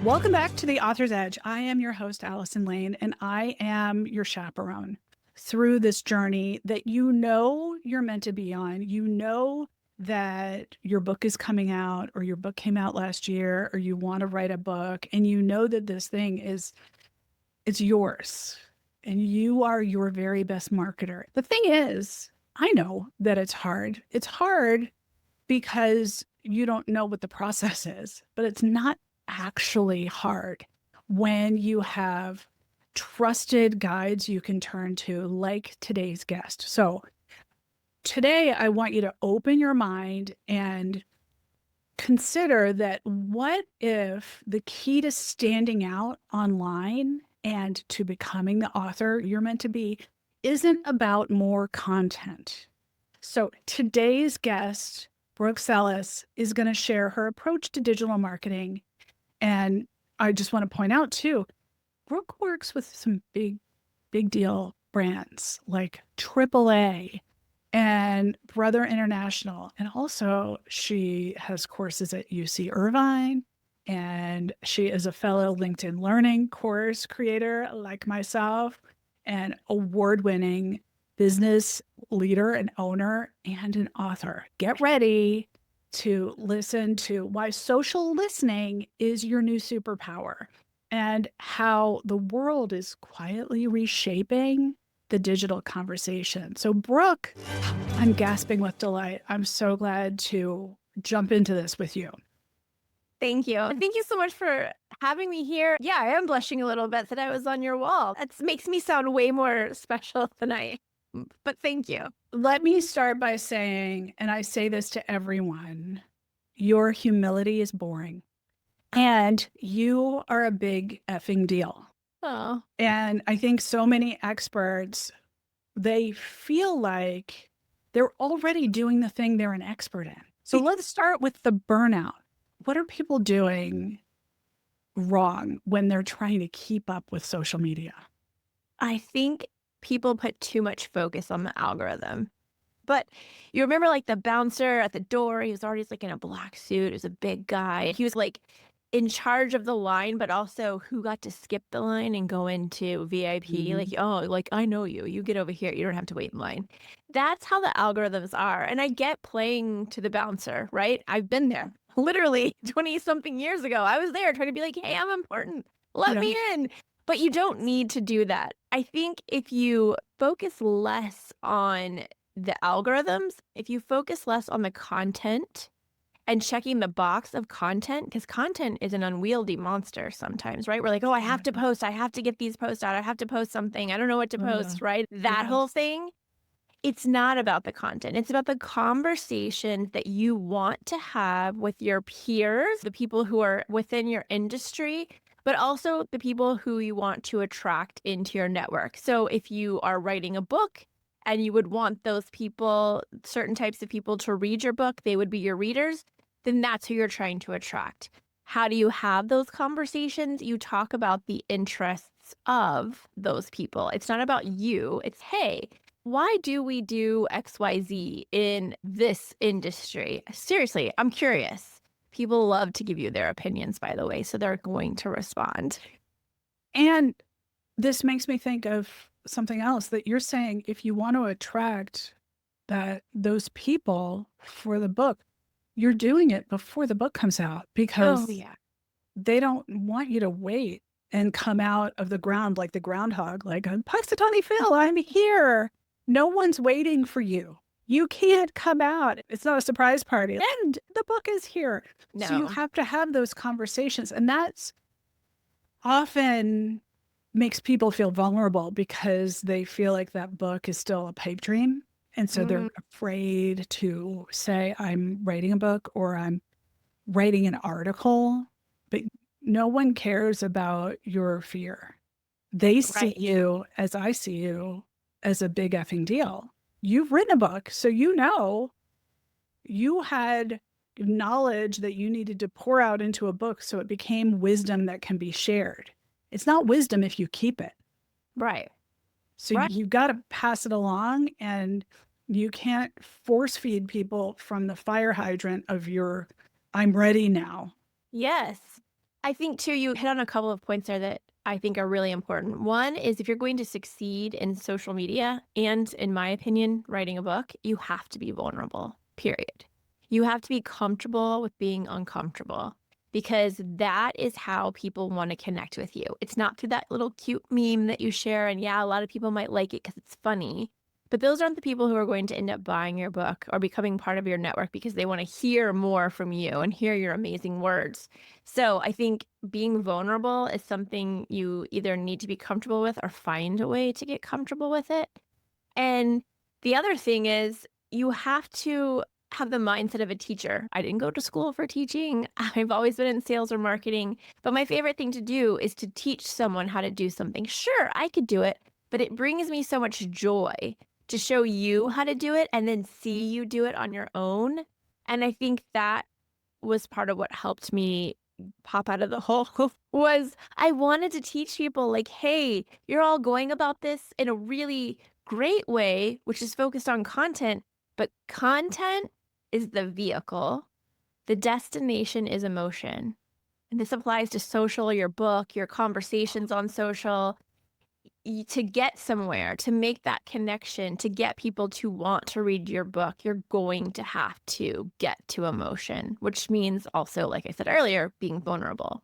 Welcome back to The Author's Edge. I am your host, Allison Lane, and I am your chaperone through this journey that you know you're meant to be on. You know that your book is coming out, or your book came out last year, or you want to write a book, and you know that this thing it's yours, and you are your very best marketer. The thing is, I know that it's hard. It's hard because you don't know what the process is, but it's not actually hard when you have trusted guides you can turn to, like today's guest. So, today I want you to open your mind and consider that what if the key to standing out online and to becoming the author you're meant to be isn't about more content? So, today's guest, Brooke Sellas, is going to share her approach to digital marketing. And I just want to point out too, Brooke works with some big deal brands like AAA and Brother International. And also, she has courses at UC Irvine. And she is a fellow LinkedIn Learning course creator like myself, and award-winning business leader and owner and an author. Get ready to listen to why social listening is your new superpower and how the world is quietly reshaping the digital conversation. So, Brooke, I'm gasping with delight. I'm so glad to jump into this with you. Thank you. Thank you so much for having me here. Yeah, I am blushing a little bit that I was on your wall. That makes me sound way more special than I am. But thank you. Let me start by saying, and I say this to everyone, your humility is boring. And you are a big effing deal. Oh, And I think so many experts, they feel like they're already doing the thing they're an expert in. So let's start with the burnout. What are people doing wrong when they're trying to keep up with social media? I think people put too much focus on the algorithm. But you remember like the bouncer at the door, he was already like in a black suit. He was a big guy. He was like in charge of the line, but also who got to skip the line and go into VIP. Like, Mhm. oh, like I know you. You get over here. You don't have to wait in line. That's how the algorithms are. And I get playing to the bouncer, right? I've been there. Literally 20 something years ago. I was there trying to be like, hey, I'm important. Let Yeah. me in. But you don't need to do that. I think if you focus less on the algorithms, if you focus less on the content and checking the box of content, because content is an unwieldy monster sometimes, right? We're like, oh, I have to post, I have to get these posts out, I have to post something, I don't know what to Uh, post, right? That whole yes. thing, it's not about the content. It's about the conversation that you want to have with your peers, the people who are within your industry, but also the people who you want to attract into your network. So if you are writing a book and you would want those people, certain types of people to read your book, they would be your readers, then that's who you're trying to attract. How do you have those conversations? You talk about the interests of those people. It's not about you. It's, hey, why do we do XYZ in this industry? Seriously, I'm curious. People love to give you their opinions, by the way, so they're going to respond. And this makes me think of something else that you're saying. If you want to attract those people for the book, you're doing it before the book comes out, Oh, because yeah. they don't want you to wait and come out of the ground like the groundhog, like, Puxatawny Phil, I'm here. No one's waiting for you. You can't come out. It's not a surprise party. And the book is here. So you No. have to have those conversations. And that's often makes people feel vulnerable because they feel like that book is still a pipe dream. And so they're Mhm. afraid to say, I'm writing a book or I'm writing an article. But no one cares about your fear. They see Right. you as I see you, as a big effing deal. You've written a book, so you know you had knowledge that you needed to pour out into a book so it became wisdom that can be shared. It's not wisdom if you keep it. Right. So Right. you've got to pass it along, and you can't force feed people from the fire hydrant of your I'm ready now. Yes. I think too, you hit on a couple of points there that I think are really important. One is if you're going to succeed in social media and, in my opinion, writing a book, you have to be vulnerable, period. You have to be comfortable with being uncomfortable because that is how people want to connect with you. It's not through that little cute meme that you share. And yeah, a lot of people might like it because it's funny. But those aren't the people who are going to end up buying your book or becoming part of your network because they want to hear more from you and hear your amazing words. So I think being vulnerable is something you either need to be comfortable with or find a way to get comfortable with it. And the other thing is you have to have the mindset of a teacher. I didn't go to school for teaching. I've always been in sales or marketing, but my favorite thing to do is to teach someone how to do something. Sure, I could do it, but it brings me so much joy to show you how to do it and then see you do it on your own. And I think that was part of what helped me pop out of the hole was I wanted to teach people like, hey, you're all going about this in a really great way, which is focused on content, but content is the vehicle. The destination is emotion. And this applies to social, your book, your conversations on social, to get somewhere, to make that connection, to get people to want to read your book, you're going to have to get to emotion, which means also, like I said earlier, being vulnerable.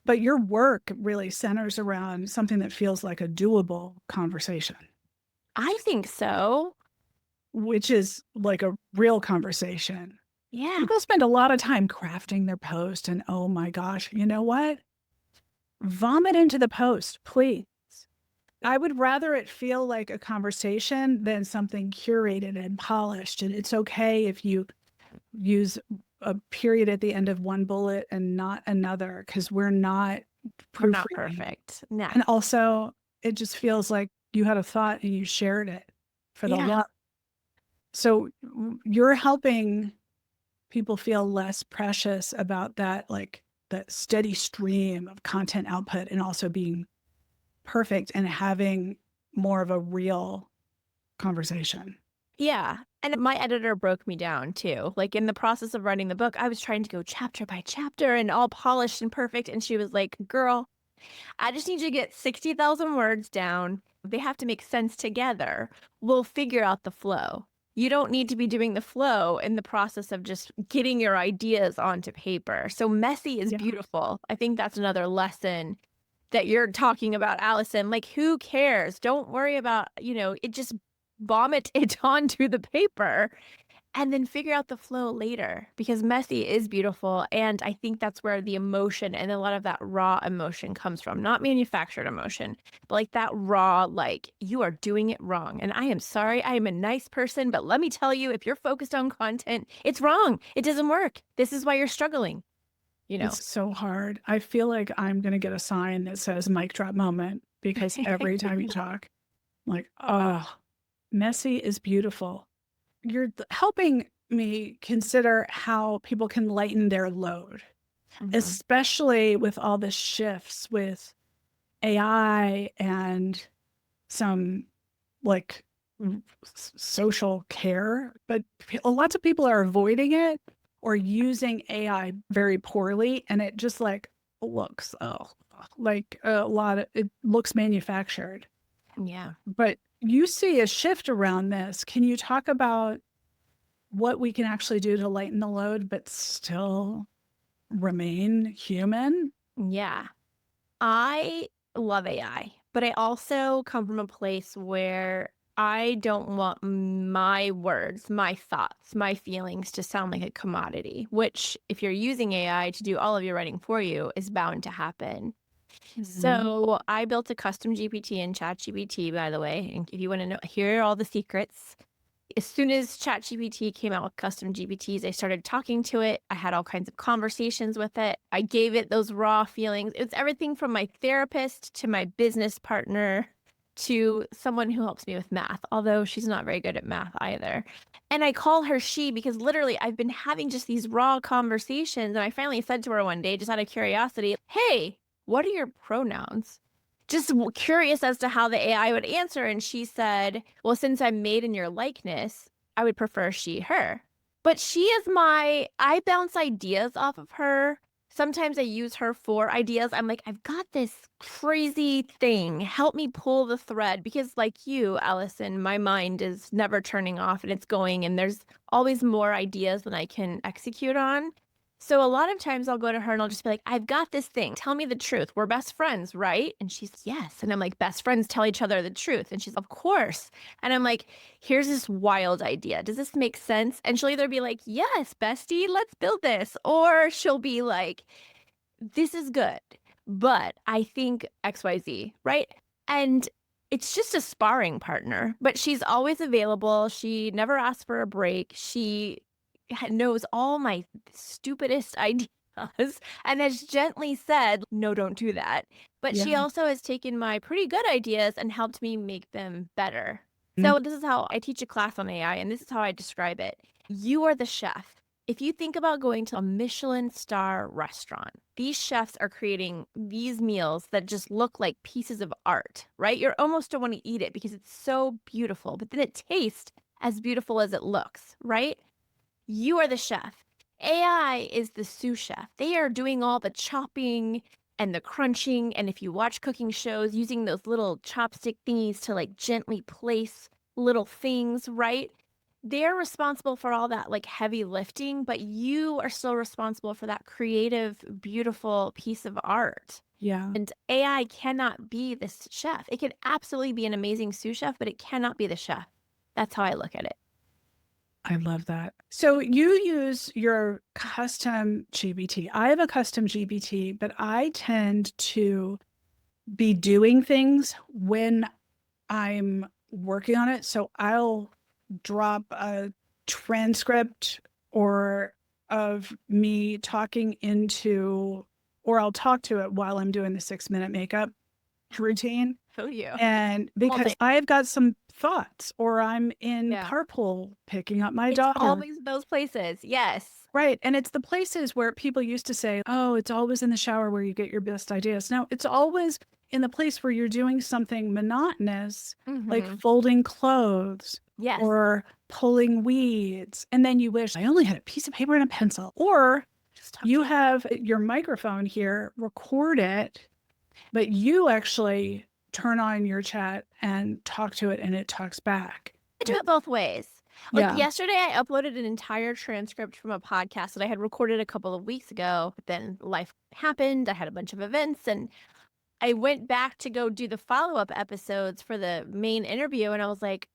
But your work really centers around something that feels like a doable conversation, I think so. which is like a real conversation. Yeah. People spend a lot of time crafting their post, and oh my gosh, you know what? Vomit into the post, please. I would rather it feel like a conversation than something curated and polished. And it's okay if you use a period at the end of one bullet and not another, because we're not We're not proofreading. perfect. No. And also, it just feels like you had a thought and you shared it for the Yeah. love. So you're helping people feel less precious about that, like that steady stream of content output, and also being perfect and having more of a real conversation. Yeah. And my editor broke me down too. Like in the process of writing the book, I was trying to go chapter by chapter and all polished and perfect. And she was like, girl, I just need you to get 60,000 words down. They have to make sense together. We'll figure out the flow. You don't need to be doing the flow in the process of just getting your ideas onto paper. So messy is Yeah. beautiful. I think that's another lesson that you're talking about, Allison. Like, who cares? Don't worry about, it just vomit it onto the paper and then figure out the flow later because messy is beautiful. And I think that's where the emotion and a lot of that raw emotion comes from, not manufactured emotion, but like that raw, like you are doing it wrong. And I am sorry, I am a nice person, but let me tell you, if you're focused on content, it's wrong. It doesn't work. This is why you're struggling. It's so hard. I feel like I'm going to get a sign that says mic drop moment, because every time you talk, I'm like, oh, messy is beautiful. You're helping me consider how people can lighten their load, Mhm. especially with all the shifts with AI and some like social care, but lots of people are avoiding it or using AI very poorly, and it just like looks like a lot of it looks manufactured. Yeah. But you see a shift around this. Can you talk about what we can actually do to lighten the load but still remain human? Yeah. I love AI, but I also come from a place where I don't want my words, my thoughts, my feelings to sound like a commodity, which, if you're using AI to do all of your writing for you, is bound to happen. So I built a custom GPT in ChatGPT, by the way. And if you want to know, here are all the secrets. As soon as ChatGPT came out with custom GPTs, I started talking to it. I had all kinds of conversations with it. I gave it those raw feelings. It's everything from my therapist to my business partner to someone who helps me with math, although she's not very good at math either. And I call her she because literally I've been having just these raw conversations. And I finally said to her one day, just out of curiosity, hey, what are your pronouns? Just curious as to how the AI would answer. And she said, well, since I'm made in your likeness, I would prefer she, her. But she is I bounce ideas off of her Sometimes I use her for ideas. I'm like, I've got this crazy thing. Help me pull the thread. Because, like you, Allison, my mind is never turning off and it's going, and there's always more ideas than I can execute on. So, a lot of times I'll go to her and I'll just be like, I've got this thing. Tell me the truth. We're best friends, right? And she's, yes. And I'm like, best friends tell each other the truth. And she's, of course. And I'm like, here's this wild idea. Does this make sense? And she'll either be like, yes, bestie, let's build this. Or she'll be like, this is good, but I think XYZ, right? And it's just a sparring partner, but she's always available. She never asks for a break. She knows all my stupidest ideas and has gently said, no, don't do that. But she Yeah. also has taken my pretty good ideas and helped me make them better. Mm. So, this is how I teach a class on AI, and this is how I describe it. You are the chef. If you think about going to a Michelin star restaurant, these chefs are creating these meals that just look like pieces of art, right? You're almost don't want to eat it because it's so beautiful, but then it tastes as beautiful as it looks, right? You are the chef. AI is the sous chef. They are doing all the chopping and the crunching. And if you watch cooking shows, using those little chopstick thingies to like gently place little things, right? They're responsible for all that like heavy lifting, but you are still responsible for that creative, beautiful piece of art. Yeah. And AI cannot be this chef. It can absolutely be an amazing sous chef, but it cannot be the chef. That's how I look at it. I love that. So you use your custom GPT. I have a custom GPT, but I tend to be doing things when I'm working on it. So I'll drop a transcript or of me talking into, or I'll talk to it while I'm doing the 6-minute makeup routine. Feel you. And because Multi- I've got some thoughts, or I'm in Yeah. carpool picking up my It's daughter. always those places. Yes. Right. And it's the places where people used to say, oh, it's always in the shower where you get your best ideas. No, it's always in the place where you're doing something monotonous, like Hmm. folding clothes Yes. or pulling weeds. And then you wish I only had a piece of paper and a pencil. Or Just talk you to have your microphone here, record it, but you actually turn on your chat and talk to it and it talks back. I do it both ways. Like Yeah. yesterday, I uploaded an entire transcript from a podcast that I had recorded a couple of weeks ago. But then life happened. I had a bunch of events, and I went back to go do the follow-up episodes for the main interview. And I was like,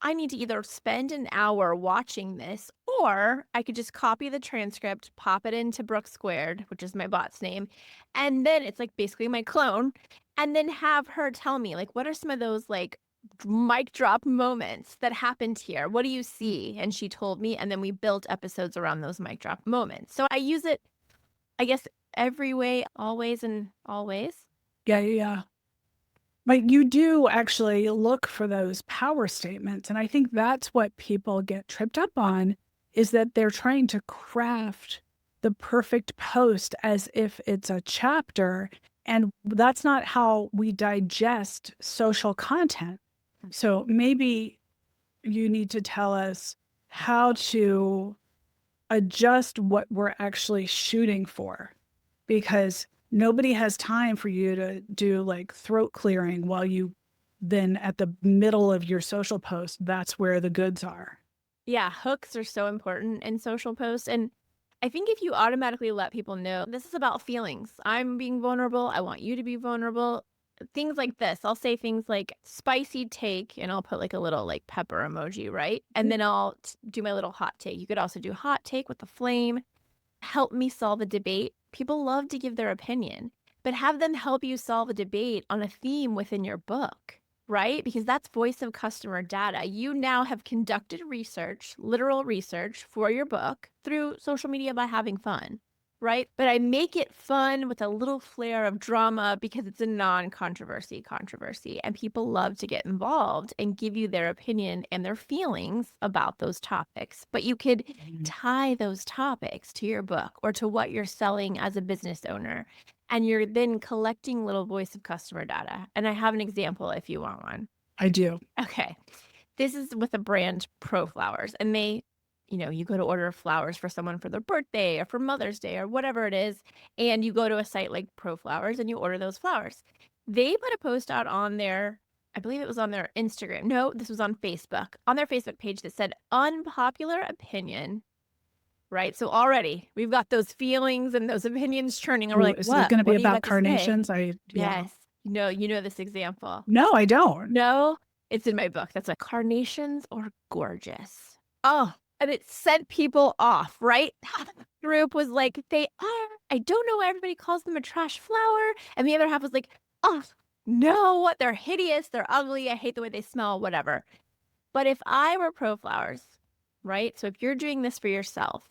I need to either spend an hour watching this, or I could just copy the transcript, pop it into Brooke Squared, which is my bot's name. And then it's like basically my clone. And then have her tell me, like, what are some of those like mic drop moments that happened here? What do you see? And she told me. And then we built episodes around those mic drop moments. So I use it, I guess, every way, always and always. Yeah. Yeah. Yeah. But you do actually look for those power statements. And I think that's what people get tripped up on is that they're trying to craft the perfect post as if it's a chapter. And that's not how we digest social content. So maybe you need to tell us how to adjust what we're actually shooting for because nobody has time for you to do like throat clearing while you then at the middle of your social post, that's where the goods are. Yeah, hooks are so important in social posts. And I think if you automatically let people know this is about feelings, I'm being vulnerable, I want you to be vulnerable, things like this. I'll say things like spicy take, and I'll put like a little like pepper emoji, right? And then I'll do my little hot take. You could also do hot take with the flame. Help me solve a debate. People love to give their opinion, but have them help you solve a debate on a theme within your book, right? Because that's voice of customer data. You now have conducted research, literal research for your book through social media by having fun, right? But I make it fun with a little flair of drama because it's a controversy, and people love to get involved and give you their opinion and their feelings about those topics. But you could tie those topics to your book or to what you're selling as a business owner. And you're then collecting little voice of customer data. And I have an example if you want one. I do. Okay. This is with the brand Pro Flowers, and they you go to order flowers for someone for their birthday or for Mother's Day or whatever it is, and you go to a site like ProFlowers and you order those flowers. They put a post out on their, I believe it was on their Instagram. No, this was on Facebook, on their Facebook page that said unpopular opinion. Right. So already we've got those feelings and those opinions churning. And we're like, Is it what? going to be What do you about got to say? carnations? Yeah. Yes. No, you know this example. No, I don't. No, it's in my book. That's like carnations or gorgeous. Oh, and it sent people off, right? Half of the group was like, they are. I don't know why everybody calls them a trash flower. And the other half was like, oh, no, they're hideous. They're ugly. I hate the way they smell, whatever. But if I were ProFlowers, right? So if you're doing this for yourself,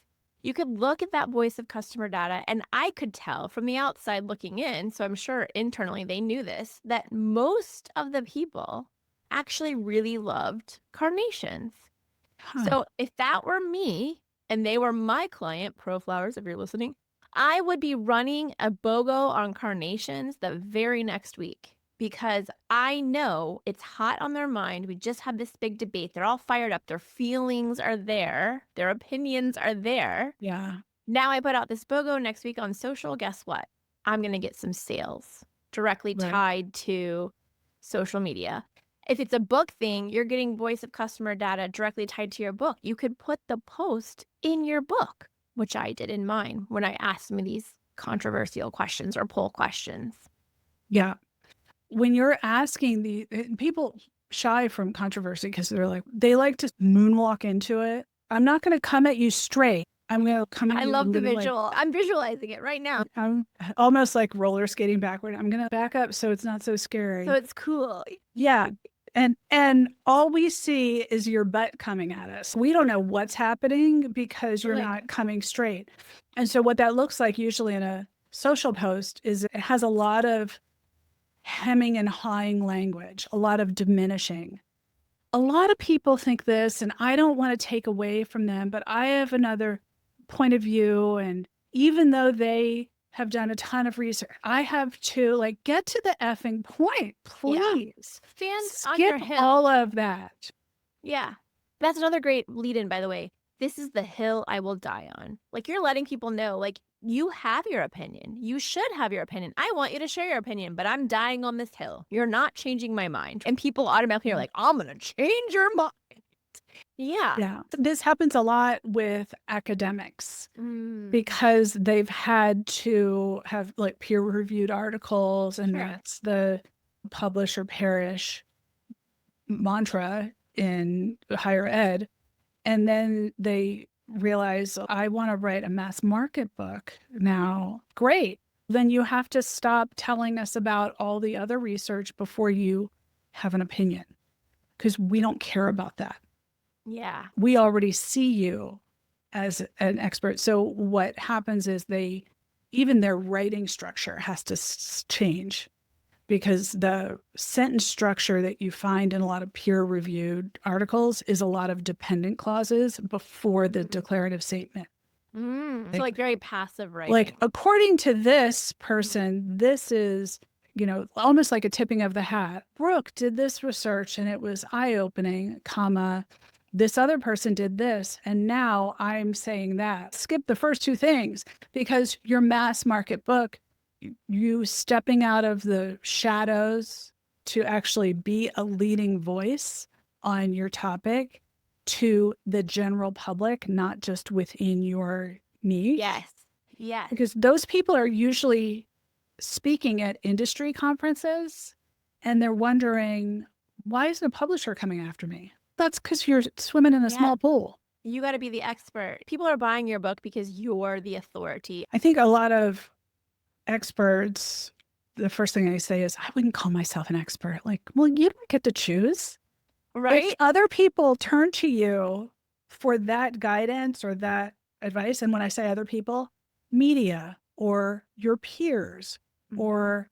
you could look at that voice of customer data, and I could tell from the outside looking in, so I'm sure internally they knew this, that most of the people actually really loved carnations. Huh. So if that were me and they were my client, ProFlowers, if you're listening, I would be running a BOGO on carnations the very next week because I know it's hot on their mind. We just had this big debate. They're all fired up. Their feelings are there. Their opinions are there. Yeah. Now I put out this BOGO next week on social. Guess what? I'm going to get some sales directly tied to social media. If it's a book thing, you're getting voice of customer data directly tied to your book. You could put the post in your book, which I did in mine when I asked some of these controversial questions or poll questions. Yeah. When you're asking people shy from controversy because they like to moonwalk into it. I'm not going to come at you straight. I'm going to come at you. I love the visual. I'm visualizing it right now. I'm almost like roller skating backward. I'm going to back up so it's not so scary. So it's cool. Yeah. And all we see is your butt coming at us. We don't know what's happening because you're not coming straight. And so what that looks like usually in a social post is it has a lot of hemming and hawing language, a lot of diminishing. A lot of people think this, and I don't want to take away from them, but I have another point of view. And even though they have done a ton of research, I have to get to the effing point, please. Stand Skip on your hill. all of that. Yeah. That's another great lead in, by the way. This is the hill I will die on. You're letting people know, you have your opinion. You should have your opinion. I want you to share your opinion, but I'm dying on this hill. You're not changing my mind. And people automatically are like, I'm going to change your mind. Yeah. Yeah. This happens a lot with academics because they've had to have peer-reviewed articles, and that's the publish or perish mantra in higher ed. And then they realize, I want to write a mass market book now. Great. Then you have to stop telling us about all the other research before you have an opinion, because we don't care about that. Yeah. We already see you as an expert. So what happens is even their writing structure has to change, because the sentence structure that you find in a lot of peer-reviewed articles is a lot of dependent clauses before the declarative statement. So very passive writing. According to this person, this is, almost like a tipping of the hat. Brooke did this research and it was eye-opening, this other person did this, and now I'm saying that. Skip the first two things, because your mass market book, you stepping out of the shadows to actually be a leading voice on your topic to the general public, not just within your niche. Yes. Yes. Because those people are usually speaking at industry conferences and they're wondering, why isn't a publisher coming after me? That's because you're swimming in a small pool. You got to be the expert. People are buying your book because you're the authority. I think a lot of experts, the first thing I say is, I wouldn't call myself an expert. Well, you don't get to choose. Right? If other people turn to you for that guidance or that advice, and when I say other people, media or your peers or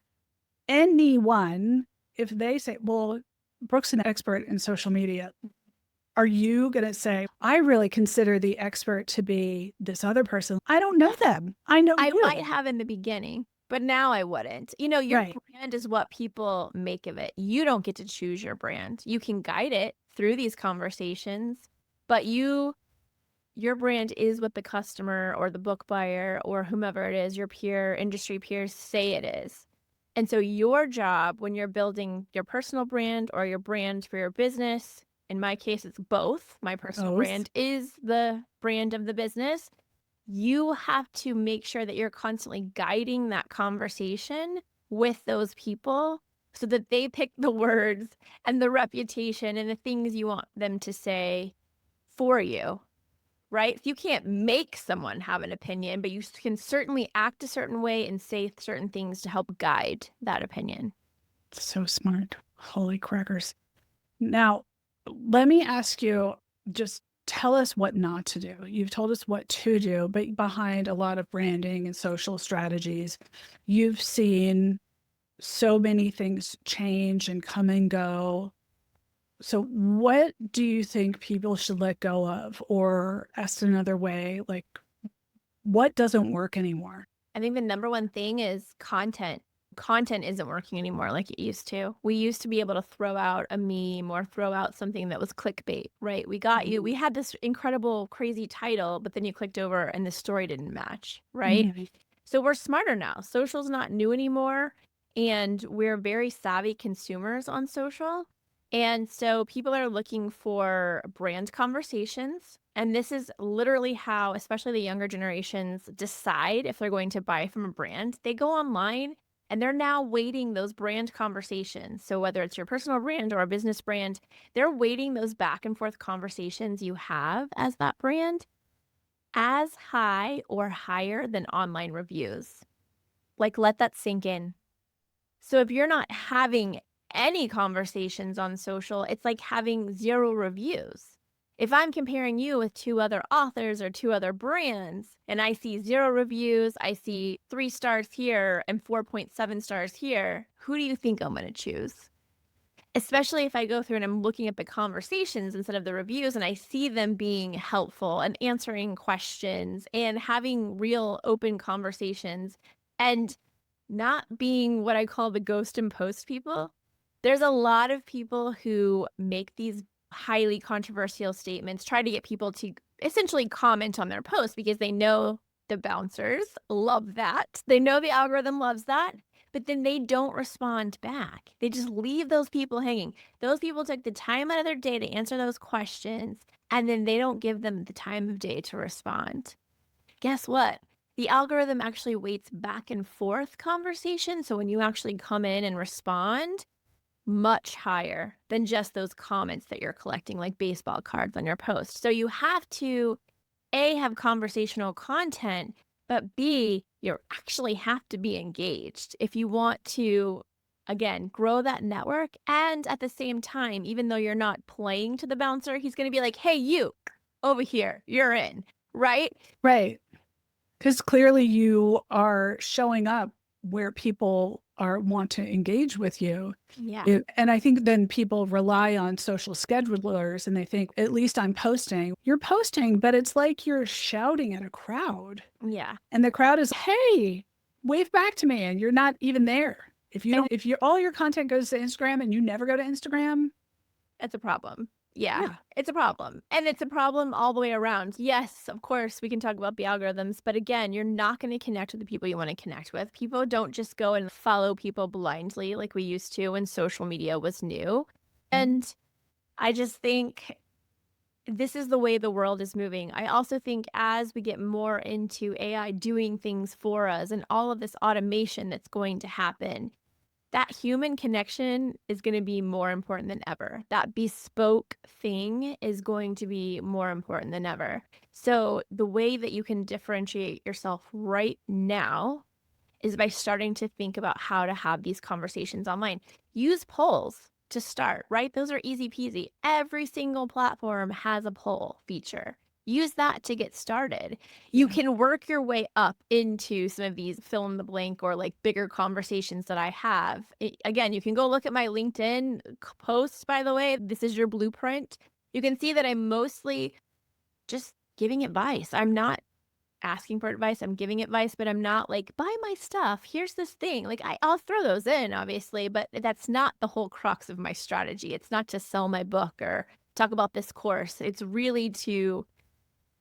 anyone, if they say, well, Brooke's an expert in social media, are you going to say, I really consider the expert to be this other person? I don't know them. I know you. I might have in the beginning, but now I wouldn't. Your brand is what people make of it. You don't get to choose your brand. You can guide it through these conversations, but you your brand is what the customer or the book buyer or whomever it is, your industry peers say it is. And so your job when you're building your personal brand or your brand for your business, in my case, it's both. My personal Both. brand is the brand of the business. You have to make sure that you're constantly guiding that conversation with those people so that they pick the words and the reputation and the things you want them to say for you, right? You can't make someone have an opinion, but you can certainly act a certain way and say certain things to help guide that opinion. So smart. Holy crackers. Now, let me ask you, just tell us what not to do. You've told us what to do, but behind a lot of branding and social strategies, you've seen so many things change and come and go. So, what do you think people should let go of? Or asked another way, like, what doesn't work anymore? I think the number one thing is content. Content isn't working anymore like it used to. We used to be able to throw out a meme or throw out something that was clickbait, right? We had this incredible, crazy title, but then you clicked over and the story didn't match, right? Mhm. So we're smarter now. Social's not new anymore. And we're very savvy consumers on social. And so people are looking for brand conversations. And this is literally how, especially the younger generations, decide if they're going to buy from a brand. They go online and they're now weighting those brand conversations. So whether it's your personal brand or a business brand, they're weighting those back and forth conversations you have as that brand as high or higher than online reviews. Like, let that sink in. So if you're not having any conversations on social, it's like having 0 reviews. If I'm comparing you with 2 other authors or 2 other brands and I see 0 reviews, I see 3 stars here and 4.7 stars here, who do you think I'm going to choose? Especially if I go through and I'm looking at the conversations instead of the reviews and I see them being helpful and answering questions and having real open conversations and not being what I call the ghost and post people. There's a lot of people who make these highly controversial statements, try to get people to essentially comment on their post because they know the bouncers love that. They know the algorithm loves that, but then they don't respond back. They just leave those people hanging. Those people took the time out of their day to answer those questions, and then they don't give them the time of day to respond. Guess what? The algorithm actually weights back and forth conversation. So when you actually come in and respond, much higher than just those comments that you're collecting, like baseball cards on your post. So you have to, A, have conversational content, but B, you actually have to be engaged if you want to, again, grow that network. And at the same time, even though you're not playing to the bouncer, he's going to be like, hey, you over here, you're in, right? Right. Because clearly you are showing up where people want to engage with you. Yeah. And I think then people rely on social schedulers and they think, at least I'm posting. You're posting, but it's like you're shouting at a crowd. Yeah. And the crowd is, hey, wave back to me. And you're not even there. If you all your content goes to Instagram and you never go to Instagram, It's a problem. Yeah, yeah. it's a problem. And it's a problem all the way around. Yes, of course, we can talk about the algorithms, but again, you're not going to connect with the people you want to connect with. People don't just go and follow people blindly like we used to when social media was new. And I just think this is the way the world is moving. I also think as we get more into AI doing things for us and all of this automation that's going to happen, that human connection is going to be more important than ever. That bespoke thing is going to be more important than ever. So the way that you can differentiate yourself right now is by starting to think about how to have these conversations online. Use polls to start, right? Those are easy peasy. Every single platform has a poll feature. Use that to get started. You can work your way up into some of these fill in the blank or like bigger conversations that I have. Again, you can go look at my LinkedIn posts, by the way. This is your blueprint. You can see that I'm mostly just giving advice. I'm not asking for advice. I'm giving advice, but I'm not like, buy my stuff. Here's this thing. Like I'll throw those in, obviously, but that's not the whole crux of my strategy. It's not to sell my book or talk about this course. It's really to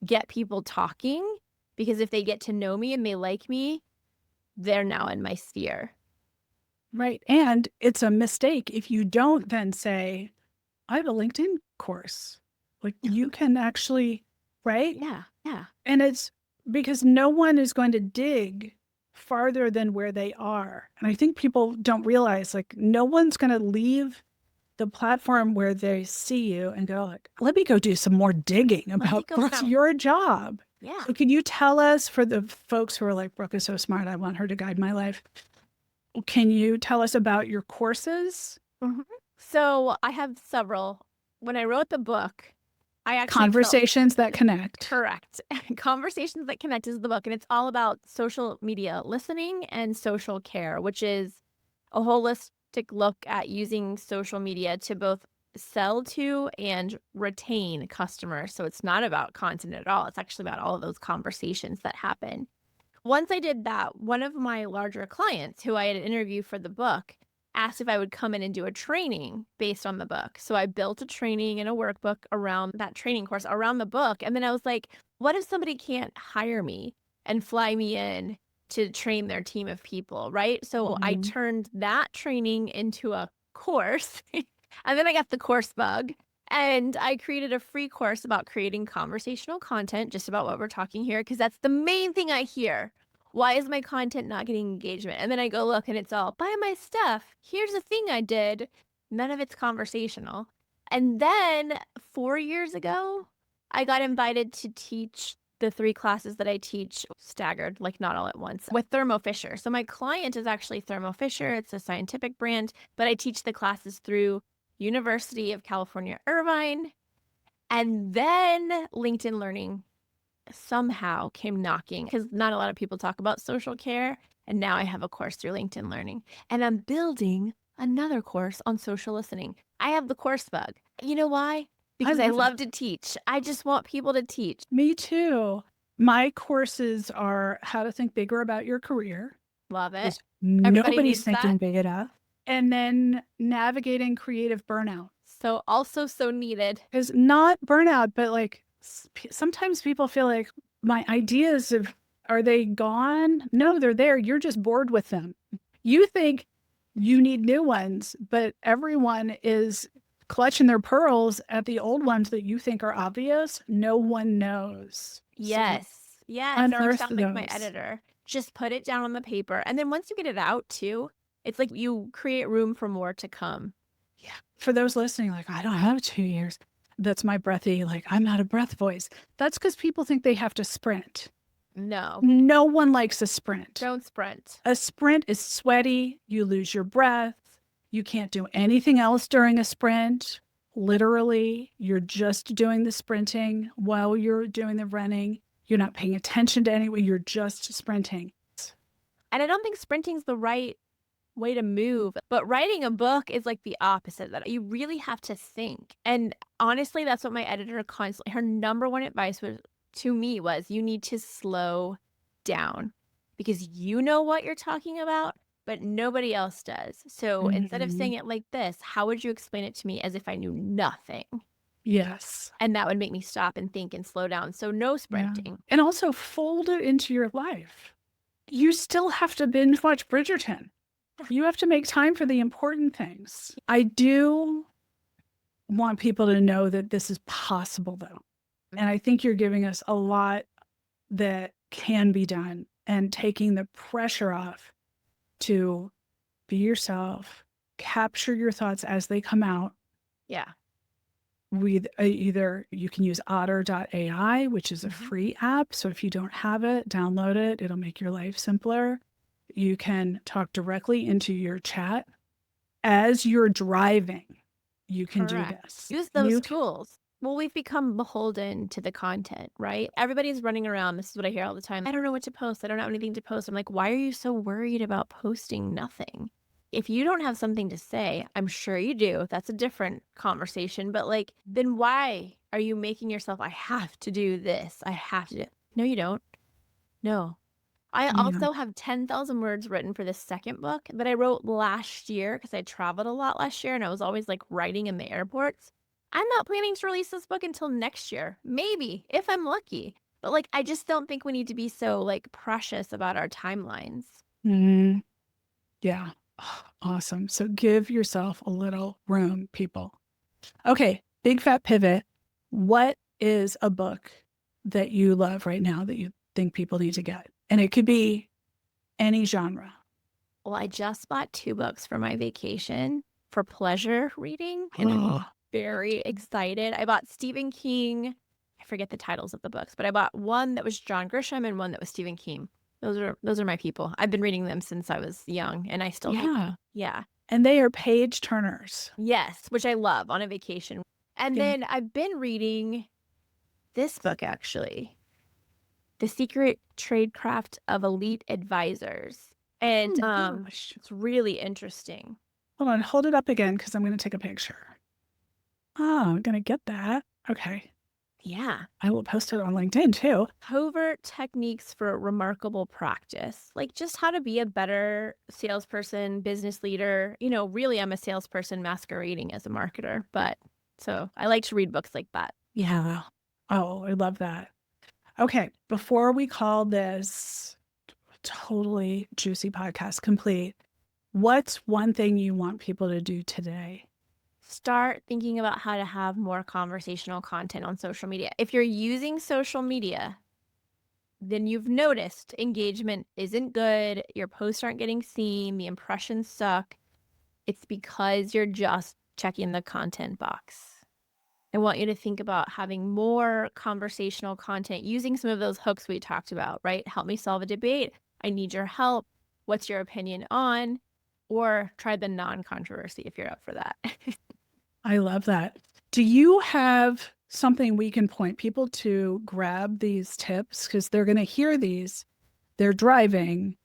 get people talking, because if they get to know me and they like me, they're now in my sphere. Right. And it's a mistake if you don't then say, I have a LinkedIn course. Like you can actually, right? Yeah, yeah. And it's because no one is going to dig farther than where they are. And I think people don't realize like no one's going to leave the platform where they see you and go like, let me go do some more digging Let me about go Brooke's found. your job. Yeah. So can you tell us, for the folks who are like, Brooke is so smart, I want her to guide my life. Can you tell us about your courses? Mhm. So I have several. When I wrote the book, I actually felt Conversations that connect. correct. Conversations That Connect is the book, and it's all about social media listening and social care, which is a holistic look at using social media to both sell to and retain customers. So it's not about content at all. It's actually about all of those conversations that happen. Once I did that, one of my larger clients who I had interviewed for the book asked if I would come in and do a training based on the book. So I built a training and a workbook around that training course, around the book. And then I was like, what if somebody can't hire me and fly me in to train their team of people? Right. So I Mhm. turned that training into a course. And then I got the course bug. And I created a free course about creating conversational content, just about what we're talking here, because that's the main thing I hear. Why is my content not getting engagement? And then I go look and it's all, buy my stuff. Here's a thing I did. None of it's conversational. And then 4 years ago, I got invited to teach the 3 classes that I teach staggered, like not all at once, with Thermo Fisher. So my client is actually Thermo Fisher. It's a scientific brand, but I teach the classes through University of California, Irvine. And then LinkedIn Learning somehow came knocking, because not a lot of people talk about social care. And now I have a course through LinkedIn Learning, and I'm building another course on social listening. I have the course bug. You know why? I Because I love it. love to teach. I just want people to teach. Me too. My courses are how to think bigger about your career Love it. because Everybody nobody's needs that. thinking big enough. And then navigating creative burnout. So also so needed. Because not burnout, but like sometimes people feel like my ideas are they gone? No, they're there. You're just bored with them. You think you need new ones, but everyone is clutching their pearls at the old ones that you think are obvious. No one knows. So Yes. Yes. You unearth sound like my those. editor. Just put it down on the paper. And then once you get it out too, it's like you create room for more to come. Yeah. For those listening, like, I don't have 2 years. That's my breathy, like, I'm out of breath voice. That's because people think they have to sprint. No, No one likes a sprint. don't sprint. A sprint is sweaty. You lose your breath. You can't do anything else during a sprint. Literally, you're just doing the sprinting while you're doing the running. You're not paying attention to anyone. You're just sprinting. And I don't think sprinting's the right way to move. But writing a book is like the opposite, that you really have to think. And honestly, that's what my editor constantly, her number one advice was to me was, you need to slow down, because you know what you're talking about, but nobody else does. So instead of saying Mhm. it like this, how would you explain it to me as if I knew nothing? Yes. And that would make me stop and think and slow down. So no Yeah. sprinting. And also fold it into your life. You still have to binge watch Bridgerton. You have to make time for the important things. I do want people to know that this is possible, though. And I think you're giving us a lot that can be done and taking the pressure off to be yourself, capture your thoughts as they come out. Yeah. With either you can use otter.ai, which is a Mhm. free app. So if you don't have it, download it. It'll make your life simpler. You can talk directly into your chat as you're driving. You can do Correct. this. Use those You tools. Well, we've become beholden to the content, right? Everybody's running around. This is what I hear all the time. I don't know what to post. I don't have anything to post. I'm like, why are you so worried about posting nothing? If you don't have something to say, I'm sure you do. That's a different conversation. But like, then why are you making yourself, I have to do this? I have to do. No, you don't. No. I yeah. also have 10,000 words written for this second book that I wrote last year, because I traveled a lot last year and I was always like writing in the airports. I'm not planning to release this book until next year, maybe, if I'm lucky. But like, I just don't think we need to be so like precious about our timelines. Mm, yeah. Awesome. So give yourself a little room, people. Okay, big fat pivot. What is a book that you love right now that you think people need to get? And it could be any genre. Well, I just bought 2 books for my vacation for pleasure reading, and I'm Oh, very excited. I bought Stephen King. I forget the titles of the books, but I bought one that was John Grisham and one that was Stephen King. Those are my people. I've been reading them since I was young, and I still think, yeah. yeah. And they are page turners. Yes, which I love on a vacation. And Yeah. then I've been reading this book actually, The Secret Tradecraft of Elite Advisors. Oh And my gosh. it's really interesting. Hold on, hold it up again because I'm going to take a picture. Oh, I'm going to get that. Okay. Yeah. I will post it on LinkedIn too. Covert techniques for remarkable practice, like just how to be a better salesperson, business leader. Really, I'm a salesperson masquerading as a marketer, but so I like to read books like that. Yeah. Oh, I love that. Okay. Before we call this totally juicy podcast complete, what's one thing you want people to do today? Start thinking about how to have more conversational content on social media. If you're using social media, then you've noticed engagement isn't good, your posts aren't getting seen, the impressions suck. It's because you're just checking the content box. I want you to think about having more conversational content using some of those hooks we talked about, right? Help me solve a debate. I need your help. What's your opinion on? Or try the non-controversy if you're up for that. I love that. Do you have something we can point people to grab these tips? Because they're going to hear these, they're driving,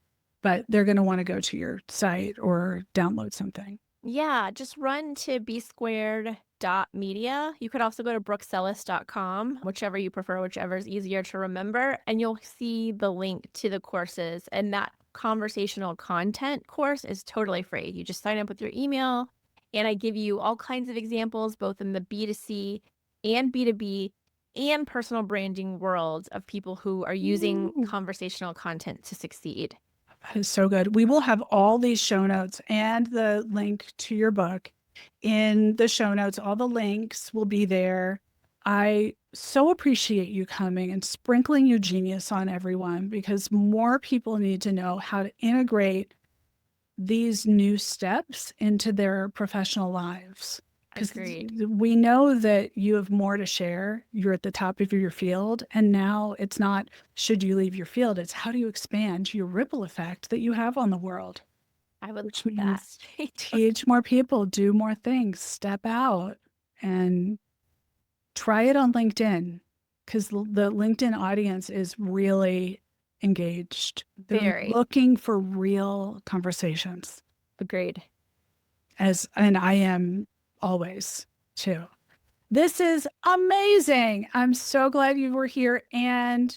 but they're going to want to go to your site or download something. Yeah, just run to bsquared.media. You could also go to brookesellas.com, whichever you prefer, whichever is easier to remember, and you'll see the link to the courses. And that conversational content course is totally free. You just sign up with your email, and I give you all kinds of examples, both in the B2C and B2B and personal branding worlds of people who are using Ooh. conversational content to succeed. That is so good. We will have all these show notes and the link to your book in the show notes. All the links will be there. I so appreciate you coming and sprinkling your genius on everyone because more people need to know how to integrate these new steps into their professional lives. Because Agreed. we know that you have more to share. You're at the top of your field. And now it's not, should you leave your field? It's how do you expand your ripple effect that you have on the world? I would Which love that. means teach more people, do more things, step out and try it on LinkedIn because the LinkedIn audience is really engaged. They're Very. looking for real conversations Agreed. and I am always too. This is amazing. I'm so glad you were here. And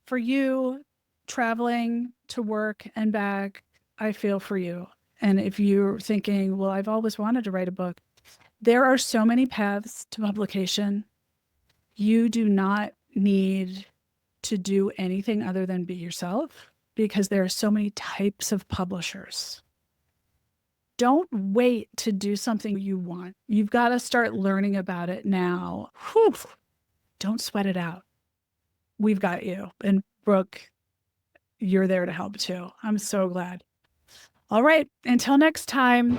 for you traveling to work and back, I feel for you. And if you're thinking, well, I've always wanted to write a book, there are so many paths to publication. You do not need to do anything other than be yourself because there are so many types of publishers. Don't wait to do something you want. You've got to start learning about it now. Whew. Don't sweat it out. We've got you. And Brooke, you're there to help too. I'm so glad. All right. Until next time.